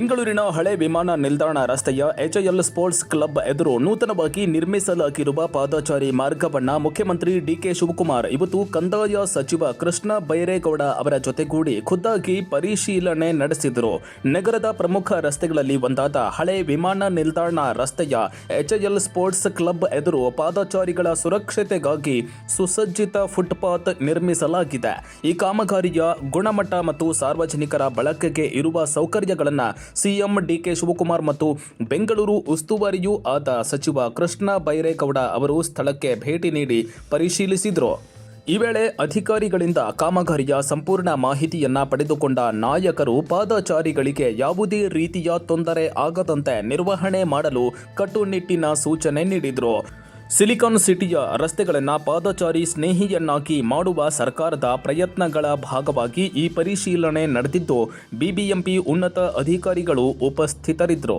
ಬೆಂಗಳೂರಿನ ಹಳೆ ವಿಮಾನ ನಿಲ್ದಾಣ ರಸ್ತೆಯ ಎಚ್ಎಎಲ್ ಸ್ಪೋರ್ಟ್ಸ್ ಕ್ಲಬ್ ಎದುರು ನೂತನವಾಗಿ ನಿರ್ಮಿಸಲಾಗಿರುವ ಪಾದಚಾರಿ ಮಾರ್ಗವನ್ನು ಮುಖ್ಯಮಂತ್ರಿ ಡಿಕೆ ಶಿವಕುಮಾರ್ ಇವತ್ತು ಕಂದಾಯ ಸಚಿವ ಕೃಷ್ಣ ಬೈರೇಗೌಡ ಅವರ ಜೊತೆಗೂಡಿ ಖುದ್ದಾಗಿ ಪರಿಶೀಲನೆ ನಡೆಸಿದರು. ನಗರದ ಪ್ರಮುಖ ರಸ್ತೆಗಳಲ್ಲಿ ಒಂದಾದ ಹಳೆ ವಿಮಾನ ನಿಲ್ದಾಣ ರಸ್ತೆಯ ಎಚ್ಎಎಲ್ ಸ್ಪೋರ್ಟ್ಸ್ ಕ್ಲಬ್ ಎದುರು ಪಾದಚಾರಿಗಳ ಸುರಕ್ಷತೆಗಾಗಿ ಸುಸಜ್ಜಿತ ಫುಟ್ಪಾತ್ ನಿರ್ಮಿಸಲಾಗಿದೆ. ಈ ಕಾಮಗಾರಿಯ ಗುಣಮಟ್ಟ ಮತ್ತು ಸಾರ್ವಜನಿಕರ ಬಳಕೆಗೆ ಇರುವ ಸೌಕರ್ಯಗಳನ್ನು ಸಿಎಂ ಡಿಕೆ ಶಿವಕುಮಾರ್ ಮತ್ತು ಬೆಂಗಳೂರು ಉಸ್ತುವಾರಿಯೂ ಆದ ಸಚಿವ ಕೃಷ್ಣ ಬೈರೇಗೌಡ ಅವರು ಸ್ಥಳಕ್ಕೆ ಭೇಟಿ ನೀಡಿ ಪರಿಶೀಲಿಸಿದರು. ಈ ವೇಳೆ ಅಧಿಕಾರಿಗಳಿಂದ ಕಾಮಗಾರಿಯ ಸಂಪೂರ್ಣ ಮಾಹಿತಿಯನ್ನ ಪಡೆದುಕೊಂಡ ನಾಯಕರು ಪಾದಚಾರಿಗಳಿಗೆ ಯಾವುದೇ ರೀತಿಯ ತೊಂದರೆ ಆಗದಂತೆ ನಿರ್ವಹಣೆ ಮಾಡಲು ಕಟ್ಟುನಿಟ್ಟಿನ ಸೂಚನೆ ನೀಡಿದರು. ಸಿಲಿಕಾನ್ ಸಿಟಿಯ ರಸ್ತೆಗಳನ್ನು ಪಾದಚಾರಿ ಸ್ನೇಹಿಯನ್ನಾಗಿ ಮಾಡುವ ಸರ್ಕಾರದ ಪ್ರಯತ್ನಗಳ ಭಾಗವಾಗಿ ಈ ಪರಿಶೀಲನೆ ನಡೆದಿದ್ದು, ಬಿಬಿಎಂಪಿ ಉನ್ನತ ಅಧಿಕಾರಿಗಳು ಉಪಸ್ಥಿತರಿದ್ದರು.